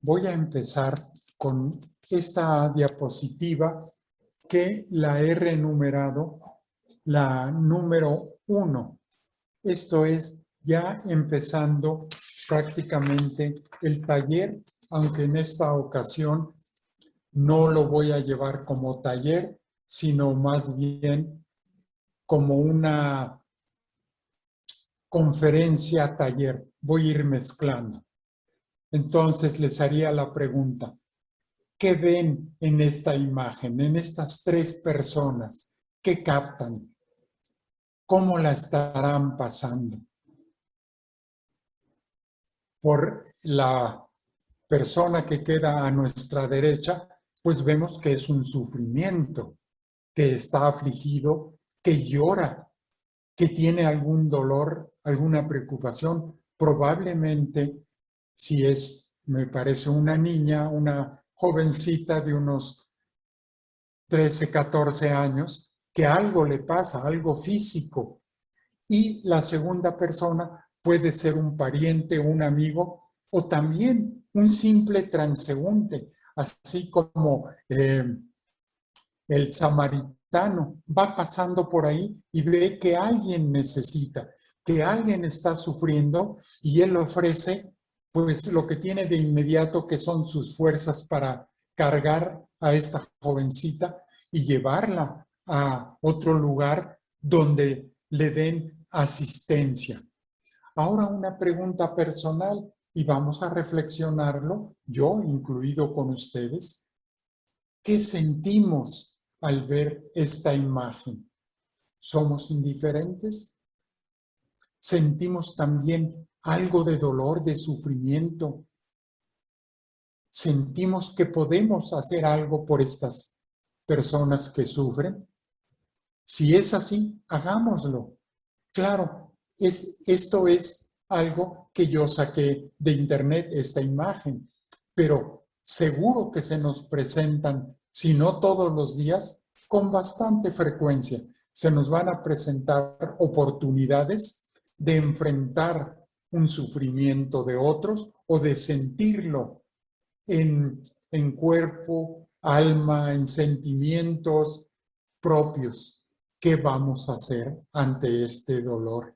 Voy a empezar con esta diapositiva que la he renumerado la número 1. Esto es ya empezando prácticamente el taller, aunque en esta ocasión no lo voy a llevar como taller, sino más bien como una conferencia taller. Voy a ir mezclando. Entonces les haría la pregunta: ¿qué ven en esta imagen, en estas tres personas? ¿Qué captan? ¿Cómo la estarán pasando? Por la persona que queda a nuestra derecha, pues vemos que es un sufrimiento, que está afligido, que llora, que tiene algún dolor, alguna preocupación. Probablemente, si es, me parece, una niña, una jovencita de unos 13, 14 años, que algo le pasa, algo físico. Y la segunda persona puede ser un pariente, un amigo o también un simple transeúnte, así como el samaritano va pasando por ahí y ve que alguien necesita, que alguien está sufriendo y él ofrece pues lo que tiene de inmediato, que son sus fuerzas para cargar a esta jovencita y llevarla a otro lugar donde le den asistencia. Ahora una pregunta personal y vamos a reflexionarlo, yo incluido con ustedes. ¿Qué sentimos al ver esta imagen? ¿Somos indiferentes? ¿Sentimos también algo de dolor, de sufrimiento? ¿Sentimos que podemos hacer algo por estas personas que sufren? Si es así, hagámoslo. Claro, esto es algo que yo saqué de internet, esta imagen, pero seguro que se nos presentan, si no todos los días, con bastante frecuencia. Se nos van a presentar oportunidades de enfrentar un sufrimiento de otros o de sentirlo en cuerpo, alma, en sentimientos propios. ¿Qué vamos a hacer ante este dolor?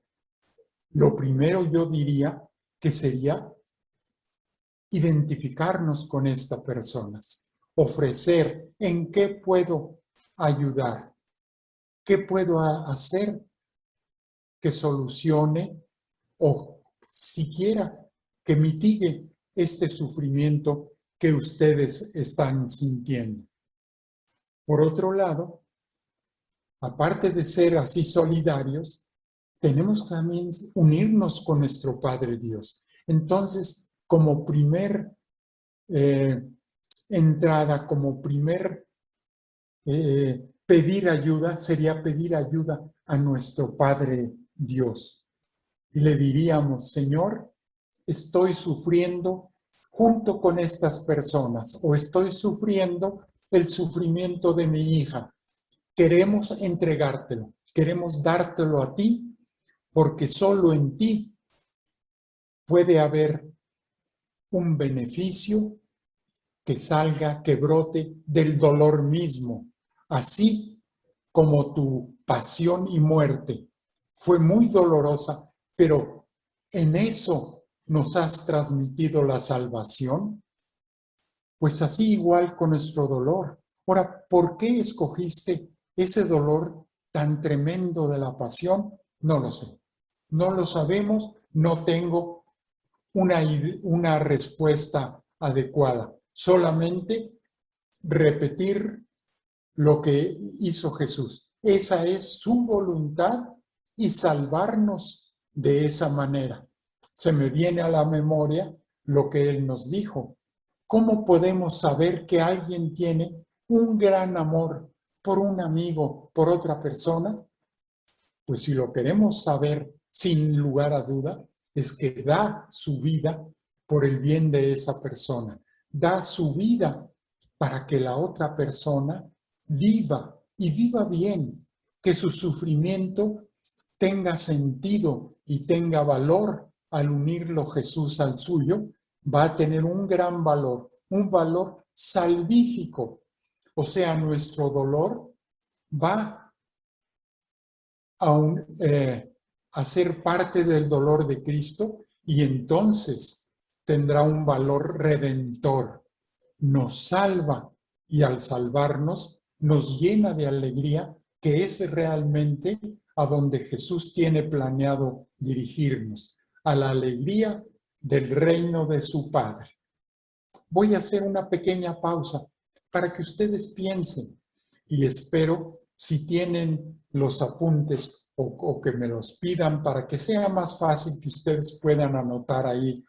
Lo primero yo diría que sería identificarnos con estas personas, ofrecer en qué puedo ayudar, qué puedo hacer que solucione o siquiera que mitigue este sufrimiento que ustedes están sintiendo. Por otro lado, aparte de ser así solidarios, tenemos también unirnos con nuestro Padre Dios. Entonces, como primer entrada, como primer pedir ayuda, sería pedir ayuda a nuestro Padre Dios. Y le diríamos: Señor, estoy sufriendo junto con estas personas, o estoy sufriendo el sufrimiento de mi hija. Queremos entregártelo, queremos dártelo a ti, porque solo en ti puede haber un beneficio que salga, que brote del dolor mismo, así como tu pasión y muerte fue muy dolorosa, pero en eso nos has transmitido la salvación. Pues así igual con nuestro dolor. Ahora, ¿por qué escogiste ese dolor tan tremendo de la pasión? No lo sé. No lo sabemos, no tengo una respuesta adecuada. Solamente repetir lo que hizo Jesús. Esa es su voluntad y salvarnos de esa manera. Se me viene a la memoria lo que Él nos dijo. ¿Cómo podemos saber que alguien tiene un gran amor por un amigo, por otra persona? Pues si lo queremos saber sin lugar a duda, es que da su vida por el bien de esa persona. Da su vida para que la otra persona viva y viva bien, que su sufrimiento tenga sentido y tenga valor al unirlo Jesús al suyo, va a tener un gran valor, un valor salvífico. O sea, nuestro dolor va a ser parte del dolor de Cristo y entonces tendrá un valor redentor. Nos salva y al salvarnos nos llena de alegría, que es realmente a donde Jesús tiene planeado dirigirnos, a la alegría del reino de su Padre. Voy a hacer una pequeña pausa para que ustedes piensen y espero, si tienen los apuntes o que me los pidan para que sea más fácil que ustedes puedan anotar ahí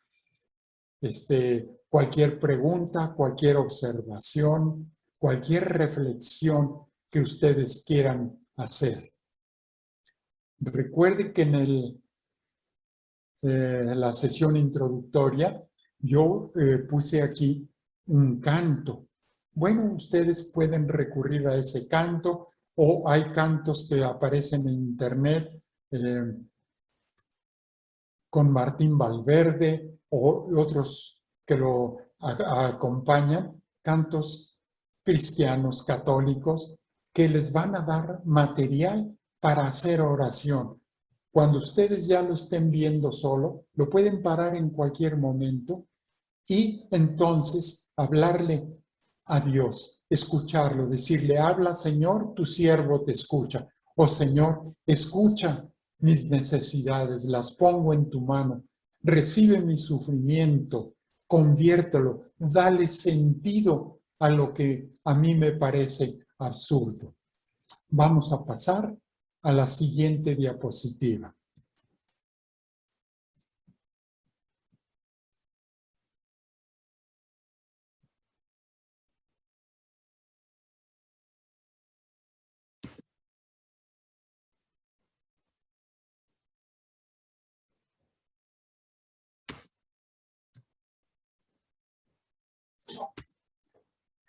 cualquier pregunta, cualquier observación, cualquier reflexión que ustedes quieran hacer. Recuerde que en la sesión introductoria yo puse aquí un canto. Bueno, ustedes pueden recurrir a ese canto o hay cantos que aparecen en internet con Martín Valverde o otros que lo acompañan, cantos cristianos, católicos, que les van a dar material para hacer oración. Cuando ustedes ya lo estén viendo solo, lo pueden parar en cualquier momento y entonces hablarle a Dios, escucharlo, decirle, habla Señor, tu siervo te escucha. Oh Señor, escucha mis necesidades, las pongo en tu mano. Recibe mi sufrimiento, conviértelo, dale sentido a lo que a mí me parece absurdo. Vamos a pasar a la siguiente diapositiva.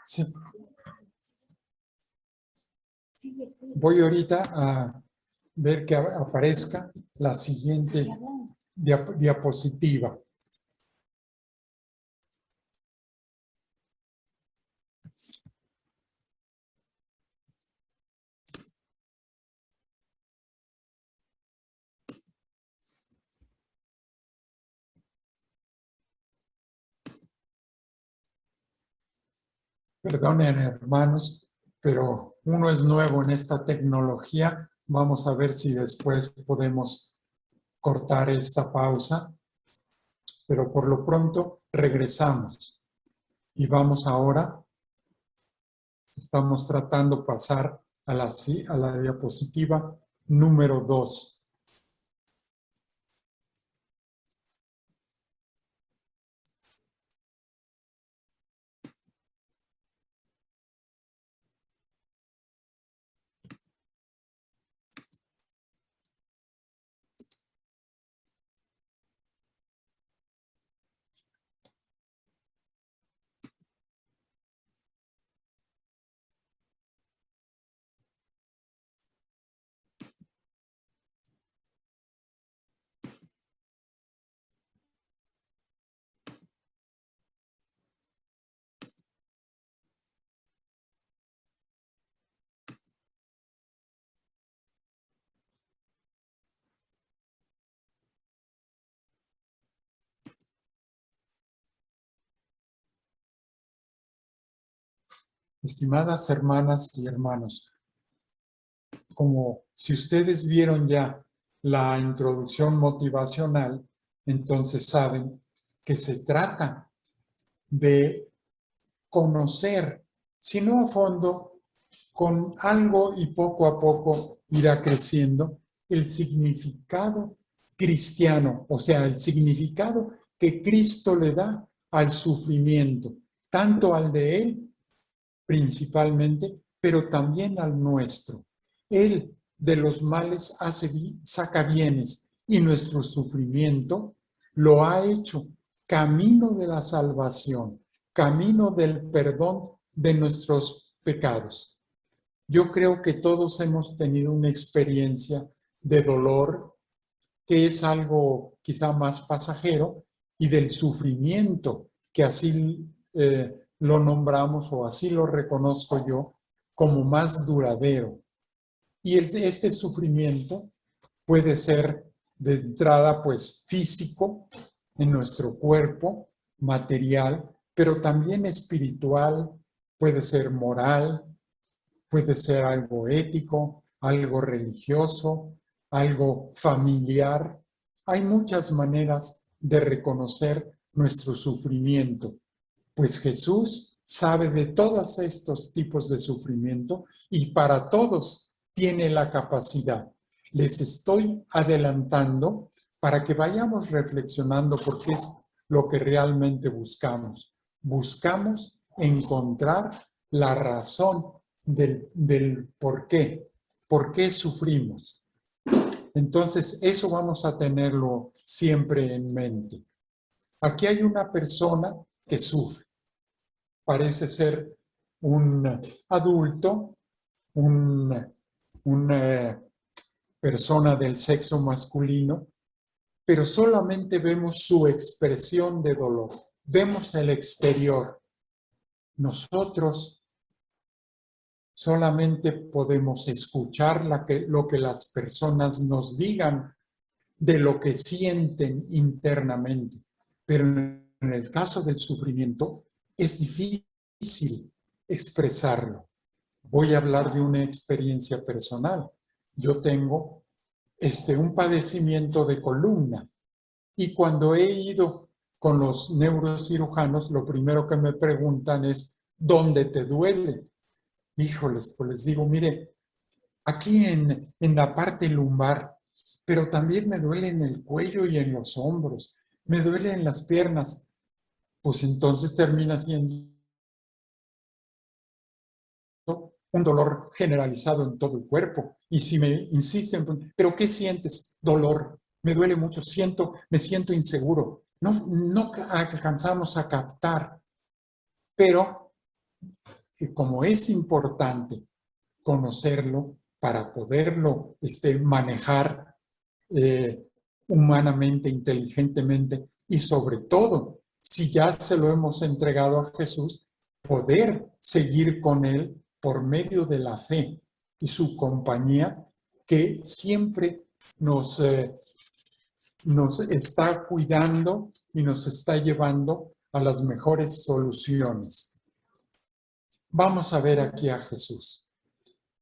Sí. Voy ahorita a ver que aparezca la siguiente diapositiva. Perdonen, hermanos, pero uno es nuevo en esta tecnología. Vamos a ver si después podemos cortar esta pausa, pero por lo pronto regresamos y vamos ahora, estamos tratando de pasar a la diapositiva número 2. Estimadas hermanas y hermanos, como si ustedes vieron ya la introducción motivacional, entonces saben que se trata de conocer, si no a fondo, con algo y poco a poco irá creciendo el significado cristiano, o sea, el significado que Cristo le da al sufrimiento, tanto al de Él principalmente, pero también al nuestro. Él de los males saca bienes y nuestro sufrimiento lo ha hecho camino de la salvación, camino del perdón de nuestros pecados. Yo creo que todos hemos tenido una experiencia de dolor que es algo quizá más pasajero, y del sufrimiento, que así lo nombramos o así lo reconozco yo, como más duradero. Y este sufrimiento puede ser de entrada pues físico en nuestro cuerpo, material, pero también espiritual, puede ser moral, puede ser algo ético, algo religioso, algo familiar. Hay muchas maneras de reconocer nuestro sufrimiento, pues Jesús sabe de todos estos tipos de sufrimiento y para todos tiene la capacidad. Les estoy adelantando para que vayamos reflexionando porque es lo que realmente buscamos. Buscamos encontrar la razón del por qué sufrimos. Entonces, eso vamos a tenerlo siempre en mente. Aquí hay una persona que sufre. Parece ser un adulto, una persona del sexo masculino, pero solamente vemos su expresión de dolor. Vemos el exterior. Nosotros solamente podemos escuchar lo que las personas nos digan de lo que sienten internamente. Pero en el caso del sufrimiento es difícil expresarlo. Voy a hablar de una experiencia personal. Yo tengo un padecimiento de columna y cuando he ido con los neurocirujanos, lo primero que me preguntan es, ¿dónde te duele? Híjoles, pues les digo, mire, aquí en la parte lumbar, pero también me duele en el cuello y en los hombros, me duele en las piernas. Pues entonces termina siendo un dolor generalizado en todo el cuerpo. Y si me insisten, ¿pero qué sientes? Dolor, me duele mucho, me siento inseguro. No alcanzamos a captar, pero como es importante conocerlo para poderlo manejar humanamente, inteligentemente y sobre todo, si ya se lo hemos entregado a Jesús, poder seguir con Él por medio de la fe y su compañía que siempre nos está cuidando y nos está llevando a las mejores soluciones. Vamos a ver aquí a Jesús.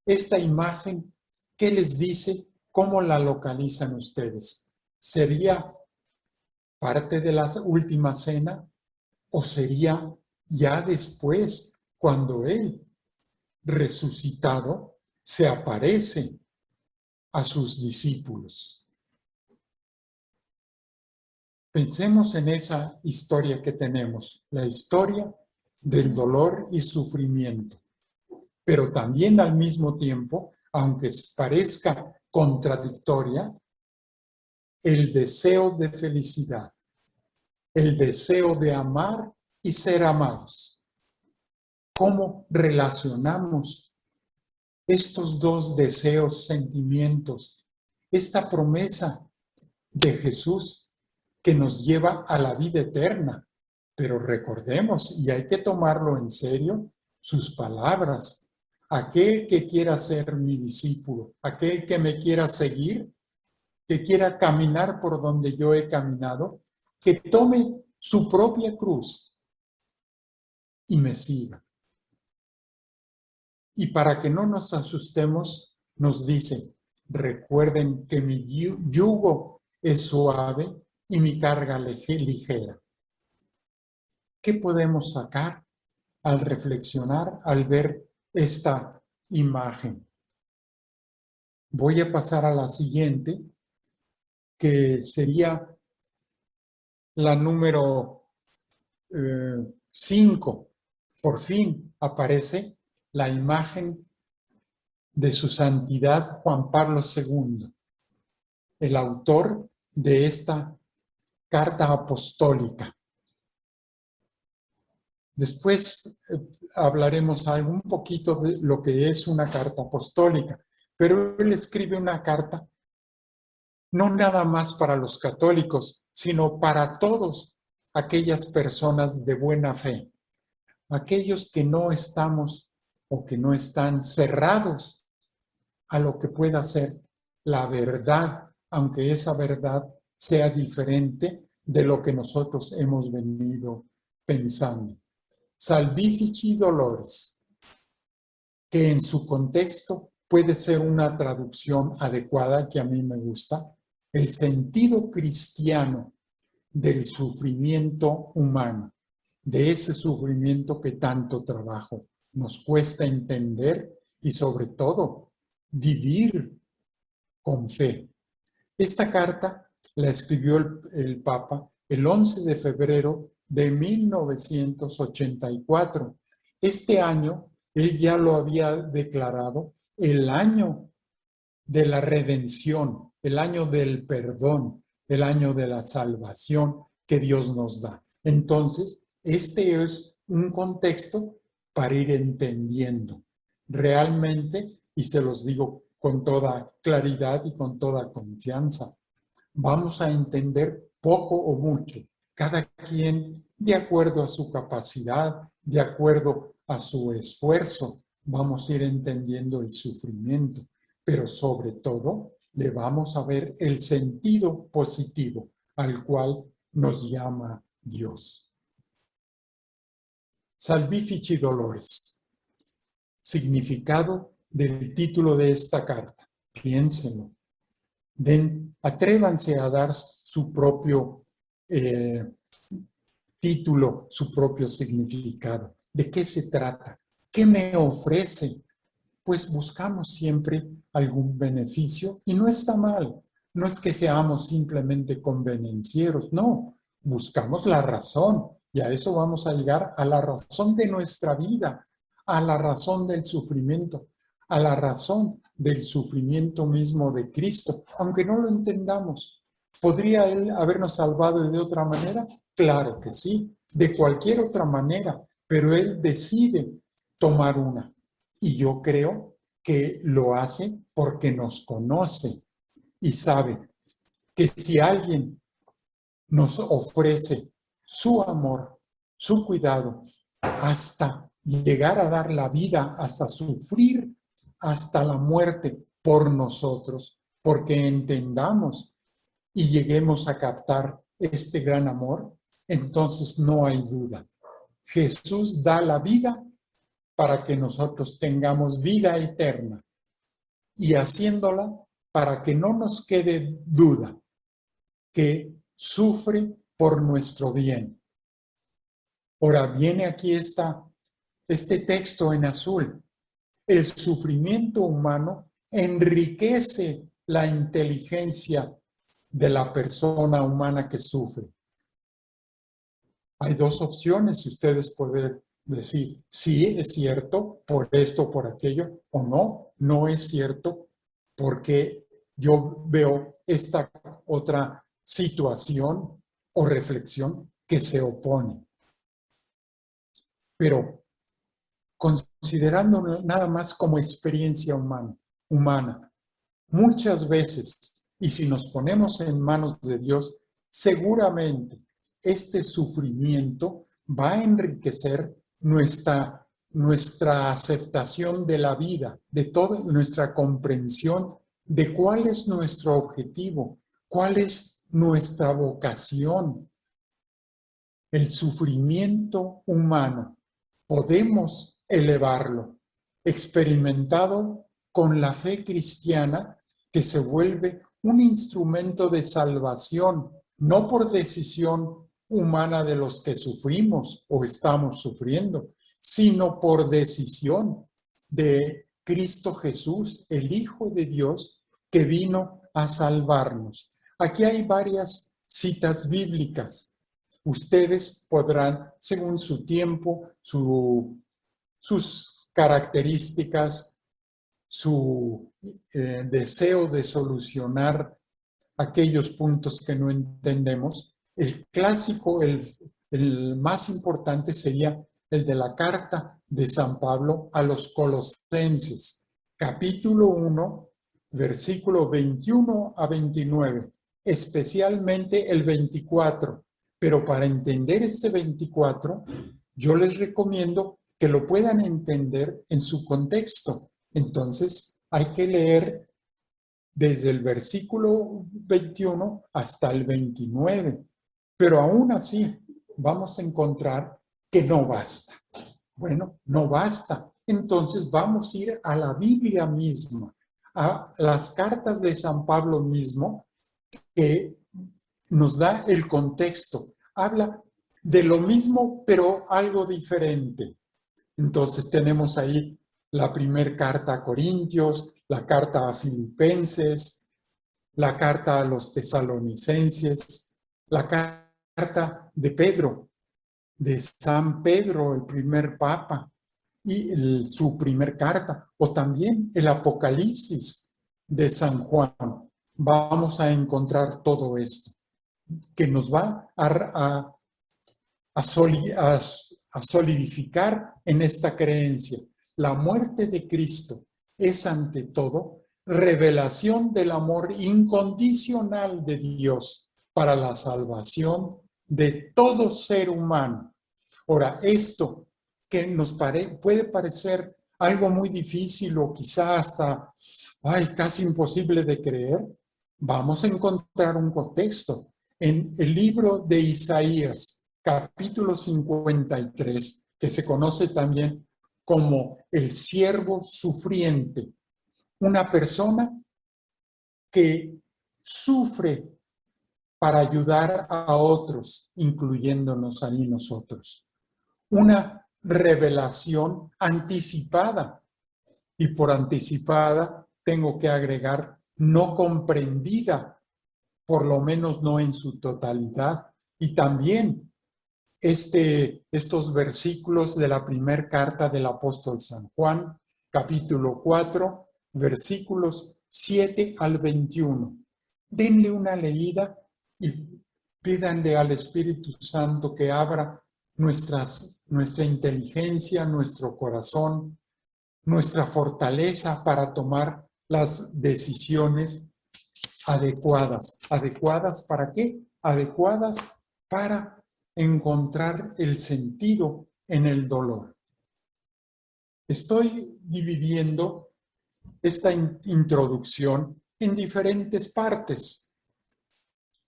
Esta imagen, ¿qué les dice? ¿Cómo la localizan ustedes? ¿Sería parte de la última cena o sería ya después cuando Él, resucitado, se aparece a sus discípulos? Pensemos en esa historia que tenemos, la historia del dolor y sufrimiento, pero también al mismo tiempo, aunque parezca contradictoria, el deseo de felicidad, el deseo de amar y ser amados. ¿Cómo relacionamos estos dos deseos, sentimientos, esta promesa de Jesús que nos lleva a la vida eterna? Pero recordemos, y hay que tomarlo en serio, sus palabras. Aquel que quiera ser mi discípulo, aquel que me quiera seguir, que quiera caminar por donde yo he caminado, que tome su propia cruz y me siga. Y para que no nos asustemos, nos dice, recuerden que mi yugo es suave y mi carga ligera. ¿Qué podemos sacar al reflexionar, al ver esta imagen? Voy a pasar a la siguiente, que sería la número 5. Por fin aparece la imagen de su santidad Juan Pablo II, el autor de esta carta apostólica. Después hablaremos un poquito de lo que es una carta apostólica, pero él escribe una carta no nada más para los católicos, sino para todos aquellas personas de buena fe, aquellos que no estamos o que no están cerrados a lo que pueda ser la verdad, aunque esa verdad sea diferente de lo que nosotros hemos venido pensando. Salvifici dolores, que en su contexto puede ser una traducción adecuada que a mí me gusta, el sentido cristiano del sufrimiento humano, de ese sufrimiento que tanto trabajo nos cuesta entender y sobre todo vivir con fe. Esta carta la escribió el Papa el 11 de febrero de 1984. Este año él ya lo había declarado el año de la redención, el año del perdón, el año de la salvación que Dios nos da. Entonces, este es un contexto para ir entendiendo realmente, y se los digo con toda claridad y con toda confianza, vamos a entender poco o mucho, cada quien de acuerdo a su capacidad, de acuerdo a su esfuerzo, vamos a ir entendiendo el sufrimiento, pero sobre todo le vamos a ver el sentido positivo al cual nos llama Dios. Salvifici dolores. Significado del título de esta carta. Piénsenlo. Atrévanse a dar su propio título, su propio significado. ¿De qué se trata? ¿Qué me ofrece? Pues buscamos siempre algún beneficio y no está mal. No es que seamos simplemente convenencieros, no. Buscamos la razón y a eso vamos a llegar, a la razón de nuestra vida, a la razón del sufrimiento, a la razón del sufrimiento mismo de Cristo, aunque no lo entendamos. ¿Podría Él habernos salvado de otra manera? Claro que sí, de cualquier otra manera, pero Él decide tomar una. Y yo creo que lo hace porque nos conoce y sabe que si alguien nos ofrece su amor, su cuidado, hasta llegar a dar la vida, hasta sufrir hasta la muerte por nosotros, porque entendamos y lleguemos a captar este gran amor, entonces no hay duda. Jesús da la vida para que nosotros tengamos vida eterna y haciéndola para que no nos quede duda que sufre por nuestro bien. Ahora viene aquí este texto en azul. El sufrimiento humano enriquece la inteligencia de la persona humana que sufre. Hay dos opciones, si ustedes pueden decir, sí, es cierto, por esto, por aquello, o no, no es cierto, porque yo veo esta otra situación o reflexión que se opone. Pero considerándolo nada más como experiencia humana, muchas veces, y si nos ponemos en manos de Dios, seguramente este sufrimiento va a enriquecer nuestra aceptación de la vida, de toda nuestra comprensión de cuál es nuestro objetivo, cuál es nuestra vocación. El sufrimiento humano podemos elevarlo, experimentado con la fe cristiana que se vuelve un instrumento de salvación, no por decisión humana de los que sufrimos o estamos sufriendo, sino por decisión de Cristo Jesús, el Hijo de Dios, que vino a salvarnos. Aquí hay varias citas bíblicas. Ustedes podrán, según su tiempo, sus características, su deseo de solucionar aquellos puntos que no entendemos, el clásico, el más importante sería el de la carta de San Pablo a los Colosenses, capítulo 1, versículo 21 a 29, especialmente el 24, Pero para entender este 24, yo les recomiendo que lo puedan entender en su contexto. Entonces, hay que leer desde el versículo 21 hasta el 29. Pero aún así, vamos a encontrar que no basta. Bueno, no basta. Entonces vamos a ir a la Biblia misma, a las cartas de San Pablo mismo, que nos da el contexto. Habla de lo mismo, pero algo diferente. Entonces tenemos ahí la primera carta a Corintios, la carta a Filipenses, la carta a los tesalonicenses, la carta de Pedro, de San Pedro, el primer papa, y su primer carta, o también el Apocalipsis de San Juan. Vamos a encontrar todo esto, que nos va a solidificar en esta creencia. La muerte de Cristo es ante todo revelación del amor incondicional de Dios para la salvación de todo ser humano. Ahora, esto que nos puede parecer algo muy difícil o quizá hasta casi imposible de creer, vamos a encontrar un contexto. En el libro de Isaías, capítulo 53, que se conoce también como el siervo sufriente, una persona que sufre para ayudar a otros, incluyéndonos ahí nosotros. Una revelación anticipada, y por anticipada tengo que agregar no comprendida, por lo menos no en su totalidad, y también estos versículos de la primera carta del apóstol San Juan, capítulo 4, versículos 7 al 21. Denle una leída y pídanle al Espíritu Santo que abra nuestra inteligencia, nuestro corazón, nuestra fortaleza para tomar las decisiones adecuadas. ¿Adecuadas para qué? Adecuadas para encontrar el sentido en el dolor. Estoy dividiendo esta introducción en diferentes partes.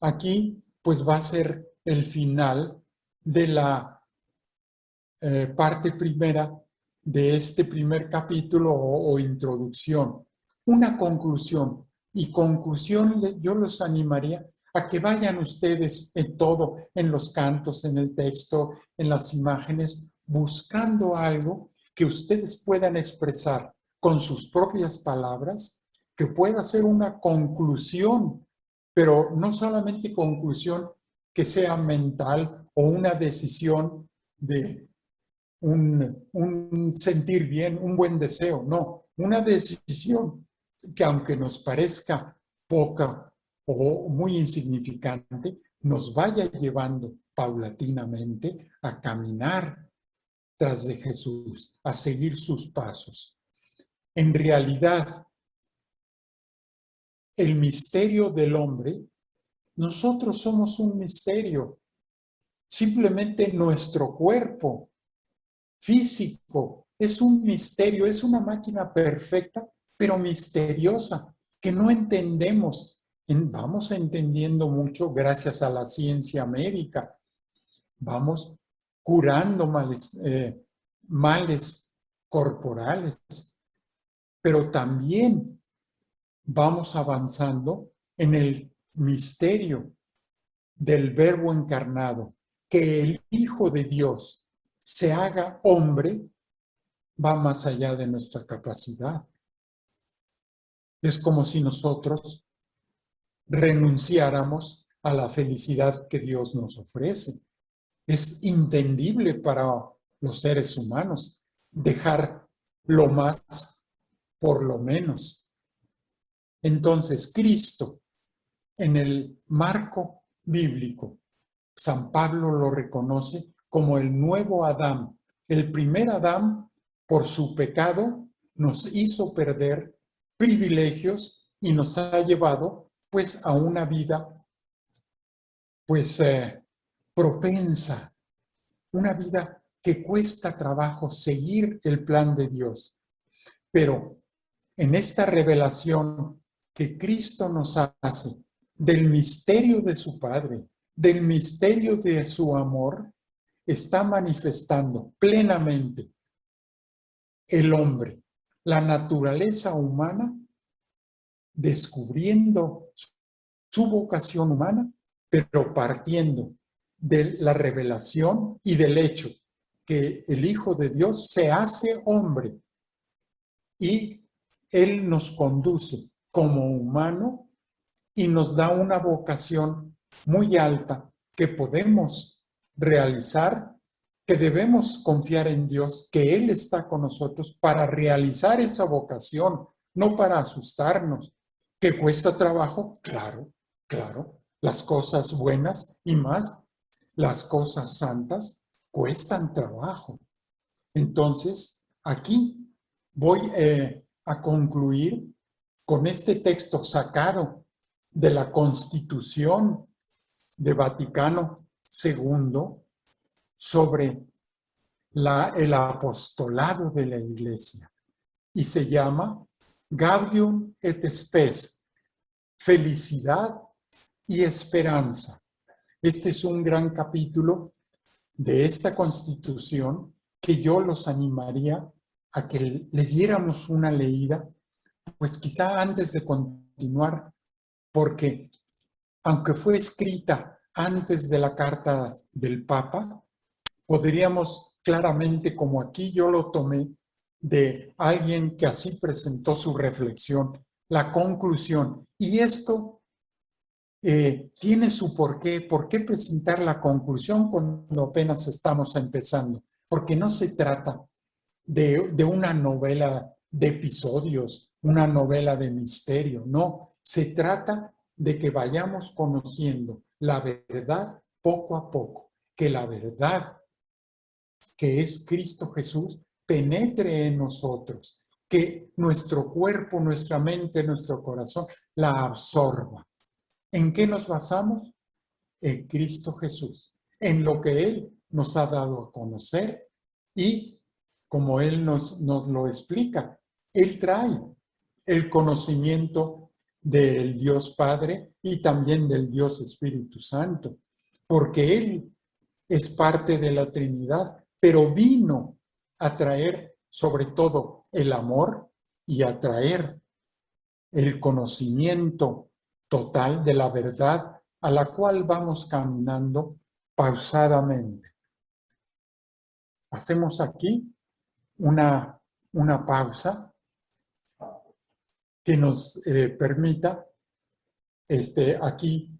Aquí, pues, va a ser el final de la parte primera de este primer capítulo o introducción. Una conclusión. Y conclusión, yo los animaría a que vayan ustedes en todo, en los cantos, en el texto, en las imágenes, buscando algo que ustedes puedan expresar con sus propias palabras, que pueda ser una conclusión, pero no solamente conclusión que sea mental o una decisión de un sentir bien, un buen deseo, no, una decisión que aunque nos parezca poca o muy insignificante, nos vaya llevando paulatinamente a caminar tras de Jesús, a seguir sus pasos. En realidad, el misterio del hombre, nosotros somos un misterio. Simplemente nuestro cuerpo físico es un misterio, es una máquina perfecta, pero misteriosa, que no entendemos. Vamos entendiendo mucho gracias a la ciencia médica. Vamos curando males corporales, pero también vamos avanzando en el misterio del Verbo encarnado, que el Hijo de Dios se haga hombre, va más allá de nuestra capacidad. Es como si nosotros renunciáramos a la felicidad que Dios nos ofrece. Es entendible para los seres humanos dejar lo más por lo menos. Entonces, Cristo, en el marco bíblico, San Pablo lo reconoce como el nuevo Adán. El primer Adán, por su pecado, nos hizo perder privilegios y nos ha llevado, pues, a una vida, pues, propensa, una vida que cuesta trabajo seguir el plan de Dios. Pero en esta revelación que Cristo nos hace del misterio de su Padre, del misterio de su amor, está manifestando plenamente el hombre, la naturaleza humana, descubriendo su vocación humana, pero partiendo de la revelación y del hecho que el Hijo de Dios se hace hombre y Él nos conduce como humano y nos da una vocación muy alta que podemos realizar, que debemos confiar en Dios, que Él está con nosotros para realizar esa vocación, no para asustarnos. ¿Que cuesta trabajo? Claro, claro. Las cosas buenas y más, las cosas santas, cuestan trabajo. Entonces, aquí voy a concluir con este texto sacado de la Constitución de Vaticano II sobre el apostolado de la Iglesia y se llama Gaudium et Spes, felicidad y esperanza. Este es un gran capítulo de esta Constitución que yo los animaría a que le diéramos una leída, pues quizá antes de continuar, porque aunque fue escrita antes de la carta del Papa, podríamos claramente, como aquí yo lo tomé, de alguien que así presentó su reflexión, la conclusión. Y esto tiene su porqué. ¿Por qué presentar la conclusión cuando apenas estamos empezando? Porque no se trata de una novela de episodios, una novela de misterio. No, se trata de que vayamos conociendo la verdad poco a poco, que la verdad que es Cristo Jesús penetre en nosotros, que nuestro cuerpo, nuestra mente, nuestro corazón la absorba. ¿En qué nos basamos? En Cristo Jesús, en lo que Él nos ha dado a conocer y como Él nos lo explica, Él trae el conocimiento del Dios Padre y también del Dios Espíritu Santo, porque Él es parte de la Trinidad, pero vino a traer sobre todo el amor y a traer el conocimiento total de la verdad a la cual vamos caminando pausadamente. Hacemos aquí una pausa que nos permita aquí